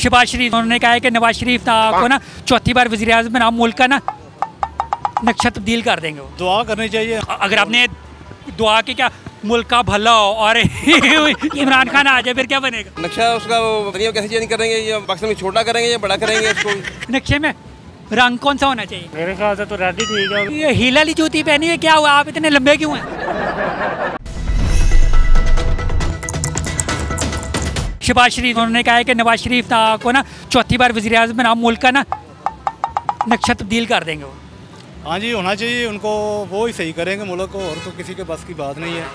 शहबाज शरीफ उन्होंने कहा है कि नवाज शरीफ को ना चौथी बार वज़ीर आज़म बनाम मुल्क का ना नक्शा तब्दील कर देंगे। दुआ करनी चाहिए। अगर आपने दुआ की क्या मुल्क का भला हो और इमरान खान आ जाए फिर क्या बनेगा? नक्शा उसका वो कैसे चेंज करेंगे, या पाकिस्तान में छोटा करेंगे या बड़ा करेंगे उसको? नक्शे में रंग कौन सा होना चाहिए? मेरे ख्याल से तो रेड ही ठीक है। ये हील वाली जूती पहनी है, क्या हुआ आप इतने लंबे क्यों हैं? शहबाज शरीफ उन्होंने कहा है कि नवाज शरीफ को ना चौथी बार वज़ीर आज़म बनाम मुल्क का ना नक्शा तब्दील कर देंगे वो। हाँ जी, होना चाहिए उनको, वो ही सही करेंगे मुल्क को, और तो किसी के बस की बात नहीं है।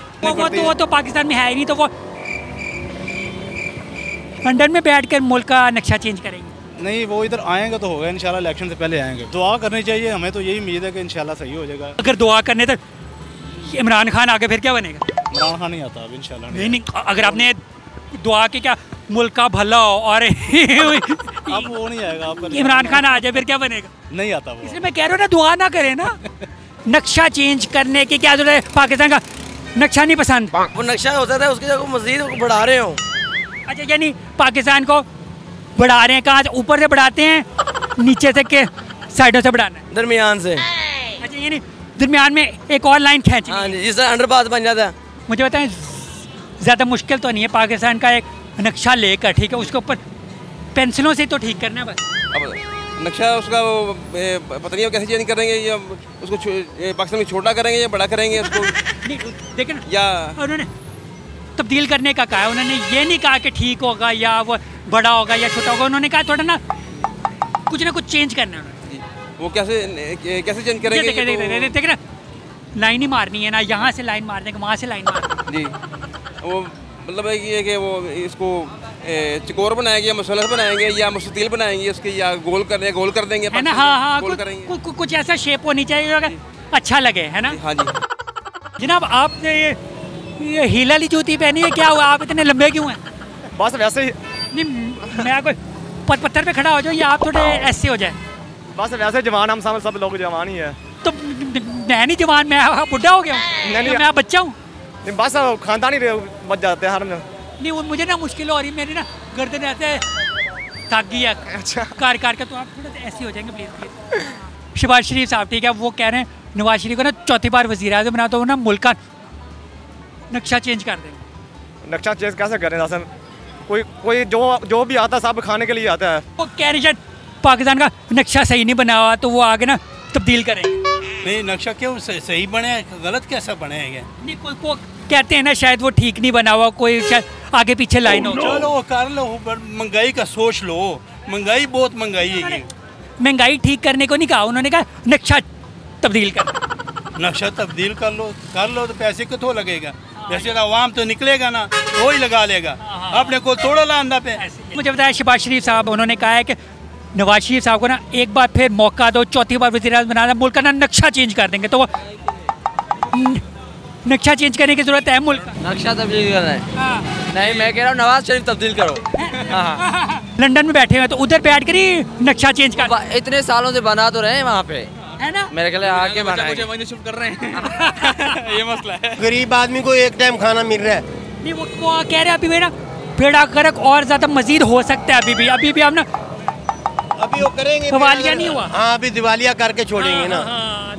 वो तो पाकिस्तान में है ही नहीं, तो वो लंदन में बैठ कर मुल्क का नक्शा चेंज करेंगे। नहीं, वो इधर आएंगे तो होगा इंशाल्लाह, इलेक्शन से पहले आएंगे। दुआ करनी चाहिए, हमें तो यही उम्मीद है कि इंशाल्लाह सही हो जाएगा। अगर दुआ करने तो इमरान खान आगे फिर क्या बनेगा? इमरान खान नहीं आता अब इंशाल्लाह। नहीं, अगर आपने दुआ की क्या मुल्क का भला हो और अब वो नहीं आएगा, आप इमरान खान आ जाए फिर क्या बनेगा? नहीं आता वो। इसलिए मैं कह रहा हूँ ना, दुआ ना करें ना। नक्शा चेंज करने की क्या जरूरत है? पाकिस्तान का नक्शा नहीं पसंद, वो नक्शा होता था उसकी जगह मजीद बढ़ा रहे हो। अच्छा, यानी पाकिस्तान को बढ़ा रहे हैं, कहाँ से? ऊपर से बढ़ाते हैं, नीचे से के साइडों से बढ़ाना है, दरमियान से। अच्छा, यानी दरमियान में एक और लाइन खींचनी। हाँ जी, जिस तरह अंडरपास बन जाता है। मुझे बताएं, ज़्यादा मुश्किल तो नहीं है पाकिस्तान का एक नक्शा लेकर, ठीक है, उसके ऊपर पेंसिलों से तो ठीक करना है बस। अब नक्शा उसका वो पता नहीं वो कैसे चेंज करेंगे, या उसको पाकिस्तान में छोटा करेंगे या बड़ा करेंगे उसको? देखें ना, या उन्होंने तब्दील करने का कहा है, उन्होंने ये नहीं कहा कि ठीक होगा या वो बड़ा होगा या छोटा होगा, उन्होंने कहा थोड़ा ना कुछ चेंज करना है उन्होंने। वो कैसे चेंज करेंगे? देख ना, लाइन ही मारनी है ना, यहाँ से लाइन मार देंगे, वहाँ से लाइन मार जी। वो मतलब है कि वो इसको चकोर बनाएंगे या मुसलस बनाएंगे या मुस्ततील बनाएंगे उसके, या गोल कर देंगे, है ना? हाँ, गोल करेंगे। कुछ ऐसा शेप होनी चाहिए जो अच्छा लगे, है ना? हाँ जी। जनाब, आपने ये हील वाली जूती पहनी है, क्या हुआ आप इतने लंबे क्यों हैं? बस वैसे ही। नहीं, मैं कोई पत्थर पे खड़ा हो जाऊँ या आप थोड़े ऐसे हो जाए? बस वैसे जवान, हम सब लोग जवान ही है। तो मैं नहीं जवान, मैं बुढ़ा हो गया हूँ, मैं बच्चा हूँ। बस खानदानी बच जाते हैं हर में। नहीं, वो मुझे ना मुश्किल हो रही है, मेरी ना गर्दन ऐसे थक गई है। अच्छा, कार के, तो आप थोड़ा सा ऐसे हो जाएंगे प्लीज़। शहबाज शरीफ साहब, ठीक है, वो कह रहे हैं नवाज शरीफ को ना चौथी बार वज़ीर आज़म बना, तो वो ना मुल्क का नक्शा चेंज कर देंगे। नक्शा चेंज कैसे करें हसन? कोई जो भी आता सब खाने के लिए आता है। वो कह रहे शायद पाकिस्तान का नक्शा सही नहीं बना हुआ, तो वो आगे ना तब्दील करेंगे। नहीं, नक्शा क्यों सही बने, गलत कैसा बनेगा? नहीं, कोई कहते हैं ना शायद वो ठीक नहीं बना हुआ, कोई शायद आगे पीछे लाइन हो। चलो वो कर लो, महंगाई का सोच लो, महंगाई बहुत महंगाई है। महंगाई ठीक करने को नहीं कहा, उन्होंने कहा नक्शा तब्दील कर। नक्शा तब्दील कर लो तो पैसे कितों लगेगा? जैसे आवाम तो निकलेगा ना, वो ही लगा लेगा अपने को थोड़ा लांदा पे। मुझे बताया शहबाज शरीफ साहब, उन्होंने कहा है कि नवाज शरीफ साहब को ना एक बार फिर मौका दो, चौथी बार वज़ीर आज़म बनाना, मुल्क का ना नक्शा चेंज कर देंगे। तो वो नक्शा चेंज करने की जरूरत है मुल्क का? नक्शा तब्दील करना है? नहीं, मैं कह रहा हूँ नवाज शरीफ तब्दील करो। लंदन में बैठे हुए तो उधर बैठ कर ही नक्शा चेंज कर। इतने सालों से बना तो रहे हैं वहाँ पे, है ना? मेरे ख्याल आके बनाएंगे। कर रहे हैं। ये मसला है। गरीब आदमी को एक टाइम खाना मिल रहा है। नहीं, वो कह रहे हैं अभी भी ना बेड़ा गर्क और ज्यादा मजीद हो सकता है। अभी भी हम ना अभी वो करेंगे, दिवालिया नहीं हुआ। हाँ, अभी दिवालिया करके छोड़ेंगे ना।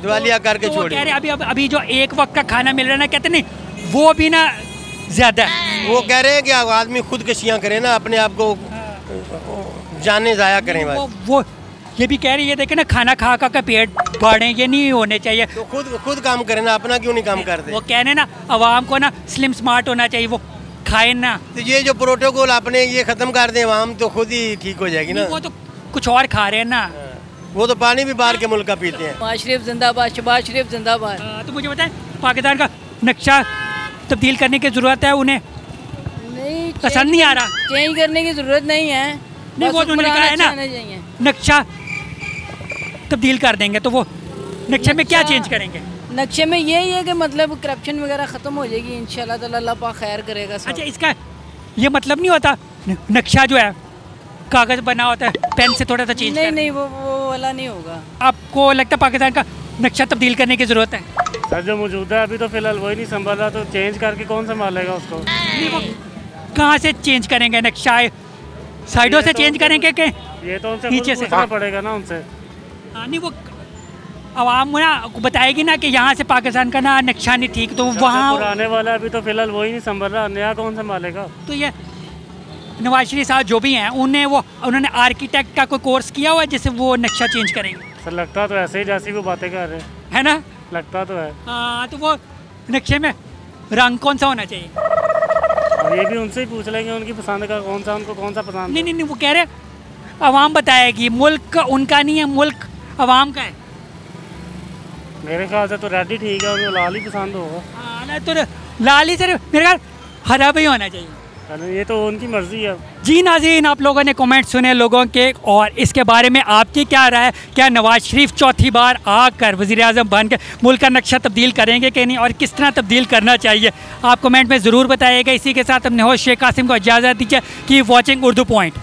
दिवालिया करके छोड़ेंगे। कह रहे हैं अभी जो एक वक्त का खाना मिल रहा है ना, कहते नहीं वो भी ना ज्यादा है। वो कह रहे हैं कि आदमी खुदकशियाँ करे ना, अपने आप को जाने जाया करें। वो ये भी कह रही है, देखे ना, खाना खा का पेट बढ़े, ये नहीं होने चाहिए। तो खुद काम करें ना, अपना क्यों नहीं काम करते? वो कह रहे ना अवाम को ना स्लिम स्मार्ट होना चाहिए, वो खाए ना। तो ये जो प्रोटोकॉल आपने ये खत्म कर दे, आवाम तो खुद ही ठीक हो जाएगी ना। वो तो कुछ और खा रहे हैं ना, वो तो पानी भी बाहर के मुल्क का पीते हैं। नवाज शरीफ जिंदाबाद, शहबाज शरीफ जिंदाबाद। तो मुझे बताएं, पाकिस्तान का नक्शा तब्दील करने की जरूरत है? उन्हें नहीं, पसंद नहीं आ रहा? चेंज करने की जरूरत नहीं है। नहीं, वो उन्होंने कहा है ना नक्शा तब्दील कर देंगे, तो वो नक्शे में क्या चेंज करेंगे? नक्शे में यही है कि मतलब करप्शन वगैरह खत्म हो जाएगी इंशाल्लाह ताला, अल्लाह पाक खैर करेगा सब। अच्छा, इसका ये मतलब नहीं होता नक्शा जो है कागज बना होता है, पेन से थोड़ा सा चेंज? नहीं, वो वाला नहीं होगा। आपको लगता है पाकिस्तान का नक्शा तब्दील करने की जरूरत है? सर, जो मौजूदा है अभी तो फिलहाल वही नहीं संभाला, तो चेंज करके कौन संभालेगा उसको? नहीं, वो कहाँ से चेंज करेंगे नक्शा? साइडों से चेंज करेंगे कि ये तो उनसे नीचे से पूछना पड़ेगा ना उनसे। नहीं वो आवाम ना बताएगी ना कि यहाँ से पाकिस्तान का ना नक्शा नहीं ठीक, तो वहाँ पुराने वाला अभी तो फिलहाल वही नहीं संभल रहा, नया कौन संभालेगा। तो ये नवाज शरीफ साहब जो भी हैं उन्होंने आर्किटेक्ट का कोई कोर्स किया हुआ है जिससे वो नक्शा चेंज करेंगे? सर लगता तो ऐसे ही जैसी वो बातें कर रहे हैं, है ना? लगता तो है। हाँ, तो वो नक्शे में रंग कौन सा होना चाहिए? अब ये भी उनसे ही पूछ लेंगे उनकी पसंद का कौन सा, उनको कौन सा पसंद। नहीं, वो कह रहे अवाम बताएगी, मुल्क उनका नहीं है, मुल्क अवाम का है। मेरे ख्याल से तो रेड ही ठीक है, उनको लाल ही पसंद होगा। हाँ ना, तो लाल ही सिर्फ मेरे ख्याल हरा भी होना चाहिए। ये तो उनकी मर्जी है। जी नाज़रीन, आप लोगों ने कमेंट सुने लोगों के, और इसके बारे में आपकी क्या राय है? क्या नवाज शरीफ चौथी बार आकर वज़ीर-ए-आज़म बन के मुल्क का नक्शा तब्दील करेंगे कि नहीं, और किस तरह तब्दील करना चाहिए? आप कमेंट में ज़रूर बताइएगा। इसी के साथ हमने होस्ट शेख कासिम को इजाज़त दीजिए। Keep watching Urdu point.